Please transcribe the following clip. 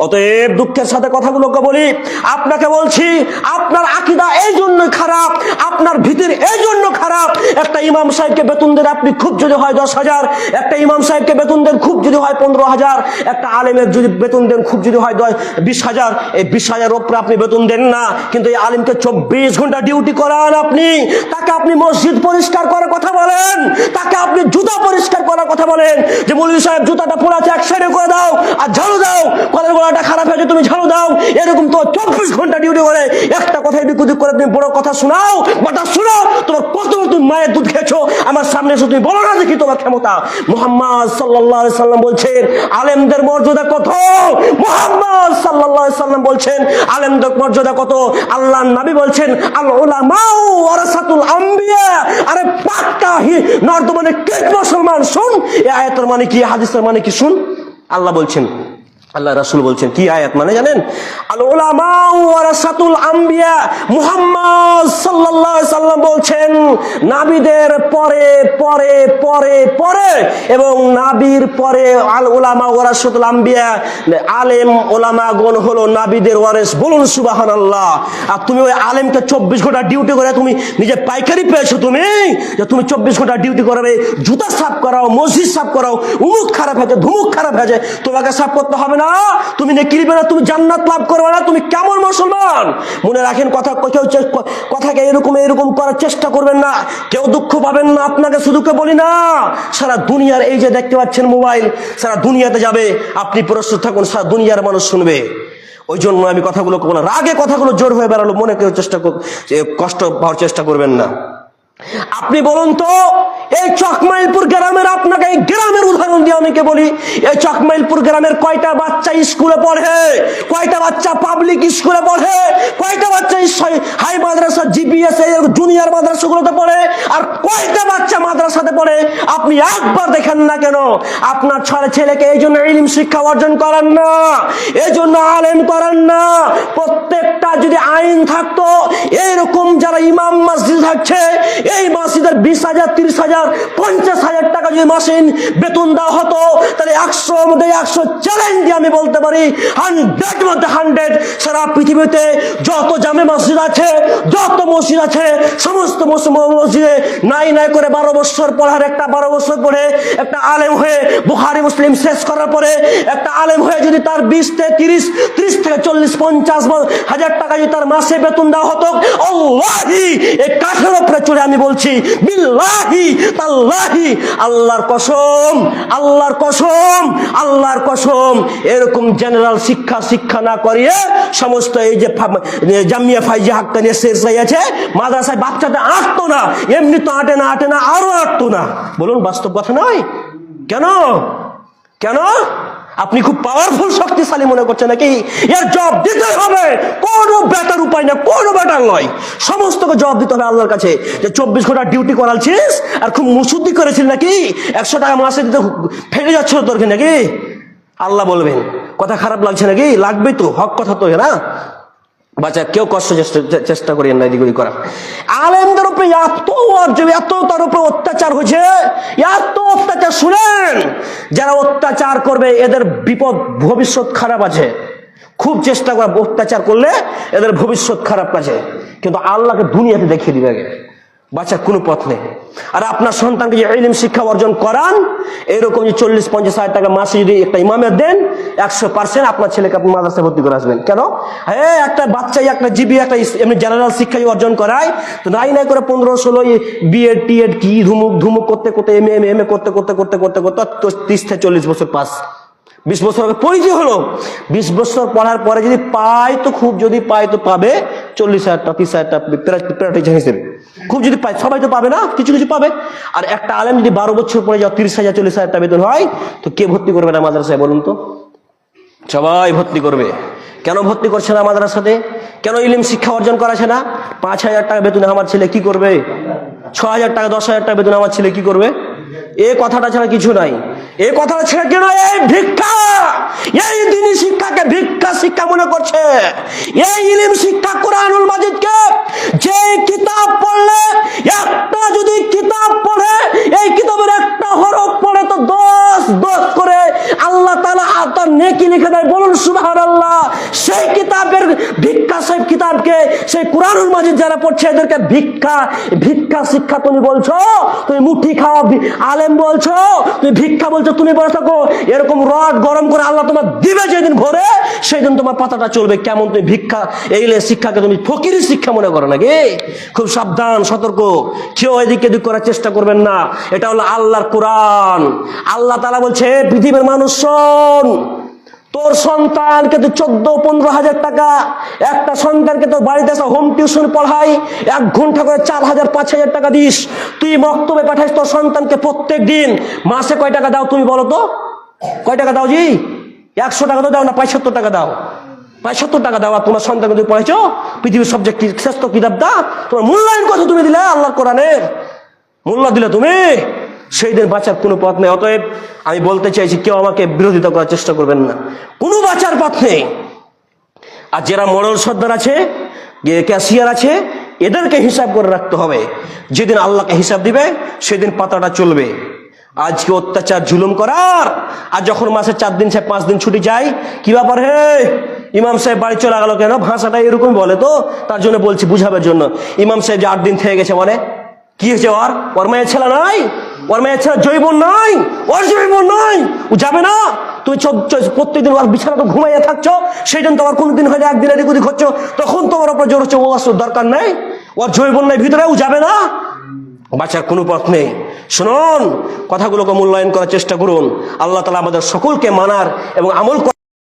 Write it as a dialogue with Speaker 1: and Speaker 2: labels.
Speaker 1: অতএব দুঃখের সাথে কথাগুলোকে বলি, আপনাকে বলছি আপনার আকীদা এই জন্য খারাপ, আপনার ভিতর এই জন্য খারাপ। একটা ইমাম সাহেবকে বেতন দেন আপনি খুব যদি হয় 10,000, একটা ইমাম সাহেবকে বেতন দেন খুব যদি হয় 15,000, একটা আলেমের যদি বেতন দেন খুব যদি হয় 20,000, এই 20,000 উপরে আপনি বেতন দেন না। কিন্তু এই আলেমকে 24 ঘন্টা ডিউটি করান আপনি, তাকে আপনি মসজিদ পরিষ্কার করার কথা বলেন, তাকে আপনি জুতা পরিষ্কার করার কথা বলেন, যে মৌলভী সাহেব জুতাটা পড়ে আছে এক সাইডে করে দাও, আর ঝাড়ু দাও, কলের গলাটা খারাপ হয়েছে তুমি ঝাড়ু দাও। এরকম তো 24 ঘন্টা ডিউটি করে একটা কথা এদিক ওদিক করে তুমি বড় কথা শোনাও, কথা শোনো। তোমার কত তুমি মায়ের দুধ খেয়েছো, আমার সামনে এসে তুমি বলো না দেখি তোমার ক্ষমতা। মুহাম্মদ সাল্লাল্লাহু আলাইহি সাল্লাম বলছেন আলেমদের মর্যাদা কত। মুহাম্মদ সাল্লাল্লাহু আলাইহি সাল্লাম বলছেন আলেমদের মর্যাদা কত। আল্লাহর নবী বলছেন আল উলামাউ ওয়ারাসাতুল আম্বিয়া। আরে পাক্কা নর্দমানে কে মুসলমান শুন, এই আয়াতের মানে কি, হাদিসের মানে কি শুন। আল্লাহ বলছেন, আল্লাহ রাসূল বলছেন কি আয়াত মানে জানেন? আল উলামাউ ওয়ারাসাতুল আম্বিয়া। মুহাম্মদ সাল্লাল্লাহু আলাইহি সাল্লাম বলছেন নবীদের পরে পরে পরে পরে এবং নবীর পরে আল উলামা ওয়ারাসাতুল আম্বিয়া, আলেম ওলামাগণ হলো নবীদের ওয়ারিস। বলুন সুবহানাল্লাহ। আর তুমি ওই আলেমকে 24 ঘন্টা ডিউটি করে তুমি নিজে পাইকারি পেয়েছো, তুমি যে তুমি 24 ঘন্টা ডিউটি করবে, জুতা সাফ করাও, মসজিদ সাফ করাও, উমুক খারাপ হয়েছে ধুমুক খারাপ হয়েছে, তোমাকে সাফ করতে হবে না, তুমি নেকি নিবে না, তুমি জান্নাত লাভ করবে না। তুমি কেমন মুসলমান? মনে রাখেন কথাকে এরকম এরকম করার চেষ্টা করবেন না, কেউ দুঃখ পাবেন না। আপনাকে শুধুকে বলি না, সারা দুনিয়ার এই যে দেখতে পাচ্ছেন মোবাইল, সারা দুনিয়াতে যাবে, আপনি প্রস্তুত থাকুন, সারা দুনিয়ার মানুষ শুনবে। ওই জন্য আমি কথাগুলো বললাম, রাগে কথাগুলো জোর হয়ে বেড়ালো, মনে কেউ কষ্ট পাওয়ার চেষ্টা করবেন না। আপনি বলুন তো, এই চকমাইলপুর গ্রামের, আপনাকে এই গ্রামের উদাহরণ দিয়ে আমাকে বলি, এই চকমাইলপুর গ্রামের কয়টা বাচ্চা স্কুলে পড়ে, কয়টা বাচ্চা পাবলিক স্কুলে পড়ে, কয়টা বাচ্চা হাই মাদ্রাসা জিপিএস জুনিয়র মাদ্রাসাগুলোতে পড়ে, আর কয়টা বাচ্চা মাদ্রাসাতে পড়ে? আপনি একবার দেখেন না কেন? আপনার ছেলেকে এই জন্য ইলম শিক্ষা অর্জন করান না, এই জন্য আলেম করান না। প্রত্যেকটা যদি আইন থাকতো, এইরকম যারা ইমাম মসজিদ থাকছে, এই মসজিদের 20,000, 30,000, 50,000 টাকা যদি মাসে বেতন দেওয়া হতো, তাহলে 100 মধ্যে 100 চ্যালেঞ্জ দিয়ে আমি বলতে পারি 100 মধ্যে 100 সারা পৃথিবীতে যত জামে মসজিদ আছে, যত মসজিদ আছে, সমস্ত মসজিদে নাই নাই করে 12 বছর পড়ার, একটা 12 বছর পড়ে একটা আলেম হয়ে বুখারী মুসলিম শেষ করার পরে একটা আলেম হয়ে যদি তার 20 থেকে 30 থেকে 40, 50 হাজার টাকা যদি তার মাসে বেতন দেওয়া হতো, আল্লাহি এই কাঠের উপরে চড়ে আমি বলছি বিল্লাহি তাল্লাহি, আল্লাহর কসম, আল্লাহর কসম, আল্লাহর কসম, এরকম জেনারেল শিক্ষা না করিয়ে সমস্ত এই যে জামিয়া ফাইজি হাক্কানি শেরসাই আছে মাদ্রাসায় বাচ্চাটা আঁটতো না, এমনি তো আঁটে না আরো আঁটতো না। বলুন বাস্তব কথা নয়? কেন কেন আপনি খুব পাওয়ারফুল শক্তিশালী মনে করছেন নাকি? এর জবাব দিতে হবে, কোনো বেটার উপায় না, কোনো বেটার নয়, সমস্তকে জবাব দিতে হবে আল্লাহর কাছে। যে 24 ঘন্টা ডিউটি করালছিস আর খুব মুসুদ্দি করেছিল নাকি, 100 টাকা মাসে দিতে ফেলে যাচ্ছ তোর নাকি? আল্লাহ বলবেন কথা খারাপ লাগছে নাকি? লাগবে তো, হক কথা তো না বাচ্চা, কেউ কষ্ট চেষ্টা করেন না এদিক ওদিক করা। আলেমদের উপরে এত তার উপরে অত্যাচার হয়েছে, এত অত্যাচার। শুনেন, যারা অত্যাচার করবে এদের বিপদ ভবিষ্যৎ খারাপ আছে। খুব চেষ্টা করে অত্যাচার করলে এদের ভবিষ্যৎ খারাপ আছে, কিন্তু আল্লাহকে দুনিয়াতে দেখিয়ে দিবে আগে, বাচ্চার কোনো পথ নেই। আর আপনার সন্তানকে যে ইলম শিক্ষা অর্জন করান, এরকম যে 40-50 হাজার টাকা মাসে যদি একটা ইমামের দেন, 100% আপনার ছেলেকে আপনি মাদ্রাসায় ভর্তি করে আসবেন। কেন? হ্যাঁ, একটা বাচ্চাই একটা জিবি একটা এমনি জেনারেল শিক্ষাই অর্জন করায়, তো নাই করে 15-16 বিএড টিএড কি ধুমুক করতে করতে এম এ করতে 30 থেকে 40 বছর পাস, 20 বছর আগে পরিচয় হলো। 20 বছর পড়ার পরে যদি পায় তো খুব, যদি পায় তো পাবে 40,000 টাকা 30,000 টাকা প্যারাটিচার হিসেবে, খুব যদি পায়, সবাই তো পাবে না, কিছু কিছু পাবে। আর একটা আলেম যদি 12 বছর পরে যাও 30,000 40,000 টাকা বেতন হয়, তো কে ভর্তি করবে না মাদ্রাসায় বলুন তো? সবাই ভর্তি করবে। কেন ভর্তি করছে না মাদ্রাসাতে? কেন ইলম শিক্ষা অর্জন করাছে না? 5,000 টাকা বেতনে আমার ছেলে কি করবে? 6,000 টাকা 10,000 টাকা বেতনে আমার ছেলে কি করবে? এই কথাটা ছাড়া কিছু নাই। এই কথাটা ছেড়ে কেন এই ভিক্ষা, এই দিনী শিক্ষাকে ভিক্ষা শিক্ষা মনে করছে? এই ইলম শিক্ষা কোরআনুল মাজিদকে যে কিতাব পড়লে, একটা যদি কিতাব পড়ে, এই কিতাবের একটা হরফ পড়ে তো 10 করে আল্লাহ তাআলা তার নেকি লিখে দেয়, বলুন সুবহানাল্লাহ। সেই কিতাবের ভিক্ষা, সেই কিতাবকে, সেই কুরআনুল মাজিদ যারা পড়ছে এদেরকে ভিক্ষা শিক্ষা তুমি বলছো, তুমি মুঠি খাওয়া আলেম বলছো, তুমি ভিক্ষা বলছো, তুমি বলে থাকো এরকম রড গরম করে আল্লাহ তোমার দিবে যেদিন ভোরে, সেই দিন তোমার পাতাটা চলবে। কেমন তুমি ভিক্ষা এইলে শিক্ষাকে তুমি ফকিরি শিক্ষা মনে করো নাকি? খুব সাবধান, সতর্ক, কেউ এদিক এদিক করার চেষ্টা করবেন না। এটা হলো আল্লাহর কোরআন। আল্লাহ তাআলা বলছে, পৃথিবীর মানুষ শোন, তোর সন্তানকে তুই 14-15 হাজার টাকা, একটা সন্তানকে তোর বাড়িতে এসে হোম টিউশন পড়াই, 1 ঘন্টা করে 4,000-5,000 টাকা দিস, তুই মক্তবে পাঠাইস তোর সন্তানকে প্রত্যেক দিন, মাসে কয় টাকা দাও তুমি বলো তো? কয় টাকা দাও জি? 100 টাকা তো দাও না, 75 টাকা দাও? 75 টাকা দাও। আর তোমার সন্তানকে তুমি পড়াইছো পৃথিবীর সবচেয়ে শ্রেষ্ঠ কিতাব দা, তোমার মূল্যায়ন কত তুমি দিলে? আল্লাহর কোরআনের মূল্য দিলে তুমি? সেই দিন বাঁচার কোনো পথ নেই। অতএব আমি বলতে চাইছি, কেউ আমাকে বিরোধিতা করার চেষ্টা করবেন না, কোনো বাঁচার পথ নেই। আর যারা মোড়ল সর্দার আছে, ক্যাশিয়ার আছে, এদেরকে হিসাব করে রাখতে হবে। যেদিন আল্লাহকে হিসাব দিবে সেদিন পাতাটা চলবে। আজকে অত্যাচার জুলুম করার, আর যখন মাসে 4 দিন 5 দিন ছুটি যায়, কি ব্যাপার হে ইমাম সাহেব বাড়ি চলে গেল কেন? ভাষাটা এরকম বলে তো, তার জন্য বলছি বুঝাবার জন্য। ইমাম সাহেব যে 8 দিন থেকে গেছে, মানে কি হয়েছে? ওর মেয়ের ছেলে নাই, ওর মেয়ের ছেলে জৈবন নাই, ওর জৈবন নাই, ও যাবে না? তুই প্রত্যেকদিন ওর বিছানাটা ঘুমাইয়া থাকছো, সেই জন্য তোমার কোনদিন হয়তো একদিন এদিক ওদিক হচ্ছ, তখন তোমার উপর জোর হচ্ছে, ও আসর দরকার নেই, ওর জৈবন নাই ভিতরে, ও যাবে না? বাঁচার কোনো পথ নেই। শুনুন, কথাগুলোকে মূল্যায়ন করার চেষ্টা করুন। আল্লাহ তাআলা আমাদের সকলকে মানার এবং আমল